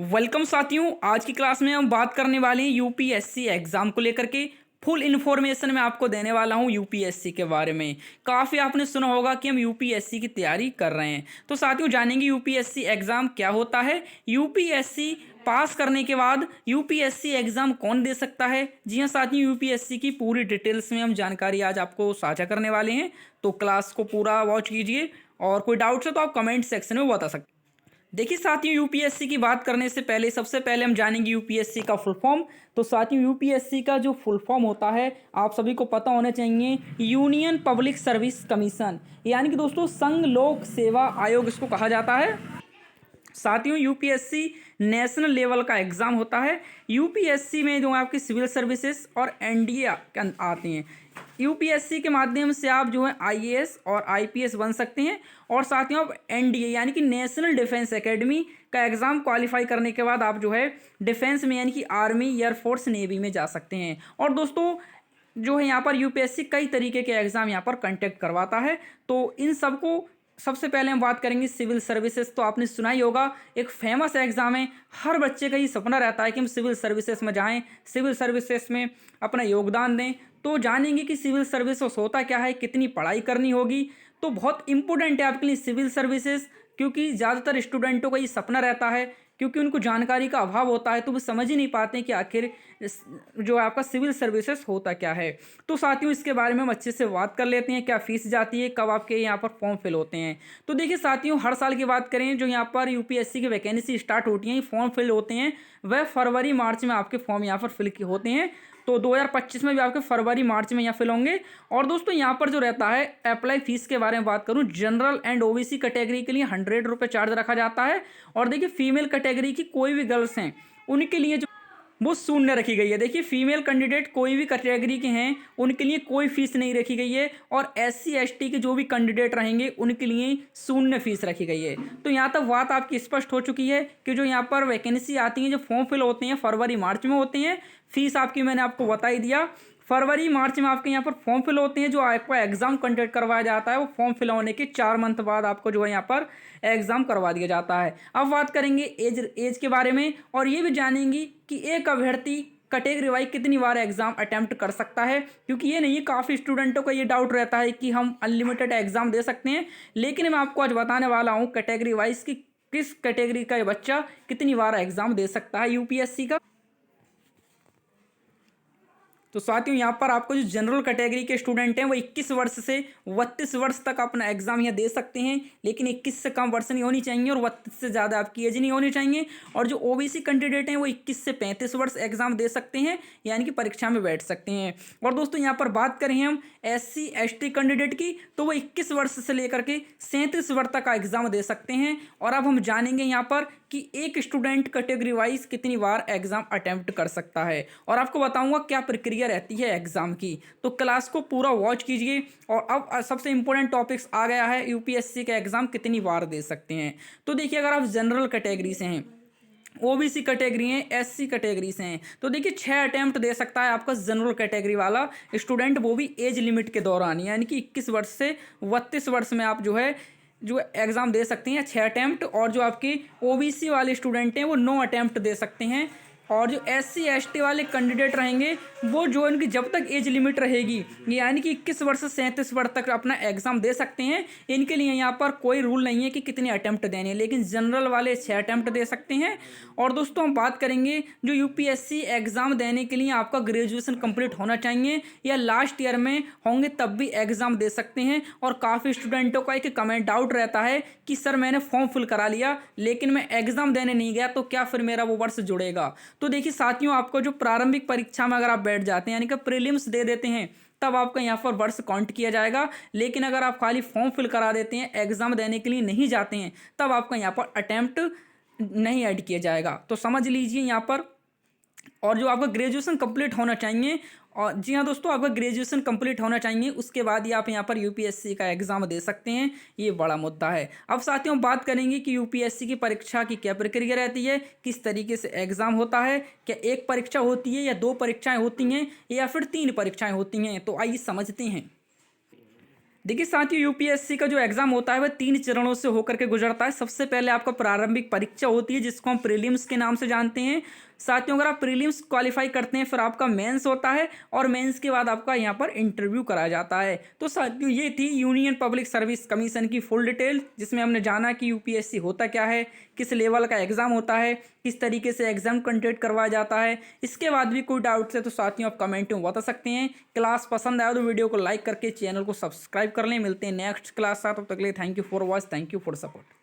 Welcome साथियों। आज की क्लास में हम बात करने वाले हैं यूपीएससी एग्जाम को लेकर के फुल इन्फॉर्मेशन मैं आपको देने वाला हूं यूपीएससी के बारे में। काफ़ी आपने सुना होगा कि हम यूपीएससी की तैयारी कर रहे हैं, तो साथियों जानेंगे यूपीएससी एग्ज़ाम क्या होता है, यूपीएससी पास करने के बाद यूपीएससी एग्ज़ाम कौन दे सकता है। जी हाँ साथियों, यूपीएससी की पूरी डिटेल्स में हम जानकारी आज आपको साझा करने वाले हैं, तो क्लास को पूरा वॉच कीजिए और कोई डाउट्स है तो आप कमेंट सेक्शन में बता सकते हैं। देखिए साथियों, यूपीएससी की बात करने से पहले सबसे पहले हम जानेंगे यूपीएससी का फुल फॉर्म। तो साथियों यूपीएससी का जो फुल फॉर्म होता है आप सभी को पता होना चाहिए, यूनियन पब्लिक सर्विस कमीशन, यानी कि दोस्तों संघ लोक सेवा आयोग इसको कहा जाता है। साथियों यूपीएससी नेशनल लेवल का एग्ज़ाम होता है। यूपीएससी में जो आपकी सिविल सर्विसेज और एनडीए आती हैं। यूपीएससी के माध्यम से आप जो है आईएएस और आईपीएस बन सकते हैं, और साथियों आप एनडीए यानी कि नेशनल डिफेंस एकेडमी का एग्ज़ाम क्वालिफाई करने के बाद आप जो है डिफेंस में यानी कि आर्मी, एयरफोर्स, नेवी में जा सकते हैं। और दोस्तों जो है यहाँ पर यूपीएससी कई तरीके के एग्ज़ाम यहाँ पर कंडक्ट करवाता है, तो इन सबको सबसे पहले हम बात करेंगे सिविल सर्विसेज। तो आपने सुना ही होगा, एक फेमस एग्ज़ाम है, हर बच्चे का ही सपना रहता है कि हम सिविल सर्विसेज में जाएं, सिविल सर्विसेज में अपना योगदान दें। तो जानेंगे कि सिविल सर्विसेज होता क्या है, कितनी पढ़ाई करनी होगी। तो बहुत इंपॉर्टेंट है आपके लिए सिविल सर्विसेज, क्योंकि ज़्यादातर स्टूडेंटों का ये सपना रहता है, क्योंकि उनको जानकारी का अभाव होता है, तो वो समझ ही नहीं पाते हैं कि आखिर जो आपका सिविल सर्विसेज होता क्या है। तो साथियों इसके बारे में हम अच्छे से बात कर लेते हैं, क्या फीस जाती है, कब आपके यहाँ पर फॉर्म फिल होते हैं। तो देखिए साथियों, हर साल की बात करें जो यहाँ पर यूपीएससी की वैकेंसी स्टार्ट होती हैं, फॉर्म फिल होते हैं, वह फरवरी मार्च में आपके फॉर्म यहाँ पर फिल होते हैं। तो 2025 में भी आपके फरवरी मार्च में यहाँ फिल होंगे। और दोस्तों यहाँ पर जो रहता है अप्लाई फीस के बारे में बात करूँ, जनरल एंड ओबीसी कैटेगरी के लिए 100 रुपये चार्ज रखा जाता है। और देखिए फीमेल कैटेगरी की कोई भी गर्ल्स हैं उनके लिए जो वो शून्य रखी गई है। देखिए फीमेल कैंडिडेट कोई भी कैटेगरी के हैं उनके लिए कोई फीस नहीं रखी गई है, और एससी एसटी के जो भी कैंडिडेट रहेंगे उनके लिए शून्य फीस रखी गई है। तो यहाँ तक बात आपकी स्पष्ट हो चुकी है कि जो यहाँ पर वैकेंसी आती है, जो फॉर्म फिल होते हैं फरवरी मार्च में होते हैं। फीस आपकी मैंने आपको बता ही दिया, फरवरी मार्च में आपके यहाँ पर फॉर्म फिल होते हैं। जो आपका एग्ज़ाम कंडक्ट करवाया जाता है वो फॉर्म फिल होने के 4 मंथ बाद आपको जो है यहाँ पर एग्ज़ाम करवा दिया जाता है। अब बात करेंगे एज के बारे में, और ये भी जानेंगी कि एक अभ्यर्थी कैटेगरी वाइज कितनी बार एग्ज़ाम अटैम्प्ट कर सकता है, क्योंकि ये नहीं है, काफ़ी स्टूडेंटों का ये डाउट रहता है कि हम अनलिमिटेड एग्ज़ाम दे सकते हैं। लेकिन मैं आपको आज बताने वाला हूँ कैटेगरी वाइज कि किस कैटेगरी का ये बच्चा कितनी बार एग्ज़ाम दे सकता है यूपीएससी का। तो साथियों यहाँ पर आपको जो जनरल कैटेगरी के स्टूडेंट हैं वो 21 वर्ष से 32 वर्ष तक अपना एग्जाम यहाँ दे सकते हैं, लेकिन 21 से कम वर्ष नहीं होनी चाहिए और 32 से ज़्यादा आपकी एज नहीं होनी चाहिए। और जो ओबीसी कैंडिडेट हैं वो 21 से 35 वर्ष एग्जाम दे सकते हैं, यानी कि परीक्षा में बैठ सकते हैं। और दोस्तों यहाँ पर बात करें हम एससी एसटी कैंडिडेट की, तो वो 21 वर्ष से लेकर के 37 वर्ष तक का एग्जाम दे सकते हैं। और अब हम जानेंगे यहाँ पर कि एक स्टूडेंट कैटेगरी वाइज कितनी बार एग्जाम अटेम्प्ट कर सकता है, और आपको बताऊंगा क्या प्रक्रिया रहती है एग्जाम की। तो क्लास को पूरा वॉच कीजिए। और अब सबसे इंपॉर्टेंट टॉपिक्स आ गया है, यूपीएससी का एग्जाम कितनी बार दे सकते हैं। तो देखिए अगर आप जनरल कैटेगरी से हैं, ओबीसी कैटेगरी हैं, एससी कैटेगरी से हैं, तो देखिए 6 अटैम्प्ट दे सकता है आपका जनरल कैटेगरी वाला स्टूडेंट, वो भी एज लिमिट के दौरान, यानी कि 21 वर्ष से 32 वर्ष में आप जो एग्ज़ाम दे सकते हैं 6 अटैम्प्ट। और जो आपके ओबीसी वाले स्टूडेंट हैं वो 9 अटैम्प्ट दे सकते हैं। और जो एससी एसटी वाले कैंडिडेट रहेंगे वो जो इनकी जब तक एज लिमिट रहेगी, यानी कि 21 वर्ष से 37 वर्ष तक अपना एग्ज़ाम दे सकते हैं। इनके लिए यहाँ पर कोई रूल नहीं है कि कितने अटैम्प्ट देने हैं, लेकिन जनरल वाले 6 अटैम्प्ट दे सकते हैं। और दोस्तों हम बात करेंगे जो यूपीएससी एग्ज़ाम देने के लिए आपका ग्रेजुएशन कंप्लीट होना चाहिए, या लास्ट ईयर में होंगे तब भी एग्ज़ाम दे सकते हैं। और काफ़ी स्टूडेंटों का एक कमेंट डाउट रहता है कि सर मैंने फॉर्म फिल करा लिया लेकिन मैं एग्ज़ाम देने नहीं गया, तो क्या फिर मेरा वो वर्ष जुड़ेगा। तो देखिए साथियों, आपको जो प्रारंभिक परीक्षा में अगर आप बैठ जाते हैं, यानी कि प्रीलिम्स दे देते हैं, तब आपका यहाँ पर वर्ष काउंट किया जाएगा। लेकिन अगर आप खाली फॉर्म फिल करा देते हैं, एग्जाम देने के लिए नहीं जाते हैं, तब आपका यहाँ पर अटेम्प्ट नहीं ऐड किया जाएगा। तो समझ लीजिए यहाँ पर। और जो आपका ग्रेजुएशन कंप्लीट होना चाहिए, और जी हाँ दोस्तों, आपका ग्रेजुएशन कंप्लीट होना चाहिए, उसके बाद ही आप यहाँ पर यूपीएससी का एग्ज़ाम दे सकते हैं। ये बड़ा मुद्दा है। अब साथियों बात करेंगे कि यूपीएससी की परीक्षा की क्या प्रक्रिया रहती है, किस तरीके से एग्ज़ाम होता है, क्या एक परीक्षा होती है या 2 परीक्षाएँ होती हैं या फिर 3 परीक्षाएँ होती हैं। तो आइए समझते हैं। देखिए साथियों, यूपीएससी का जो एग्जाम होता है वह 3 चरणों से होकर के गुजरता है। सबसे पहले आपका प्रारंभिक परीक्षा होती है जिसको हम प्रीलिम्स के नाम से जानते हैं। साथियों, अगर आप प्रीलिम्स क्वालिफाई करते हैं फिर आपका मेंस होता है और मेंस के बाद आपका यहाँ पर इंटरव्यू कराया जाता है। तो साथियों, ये थी यूनियन पब्लिक सर्विस कमीशन की फुल डिटेल, जिसमें हमने जाना कि यूपीएससी होता क्या है, किस लेवल का एग्जाम होता है, किस तरीके से एग्जाम कंडक्ट करवाया जाता है। इसके बाद भी कोई डाउट्स है तो साथियों आप कमेंट में बता सकते हैं। क्लास पसंद आया तो वीडियो को लाइक करके चैनल को सब्सक्राइब कर लें। मिलते हैं नेक्स्ट क्लास साथ, तब तक के लिए thank you for watch, thank you for support.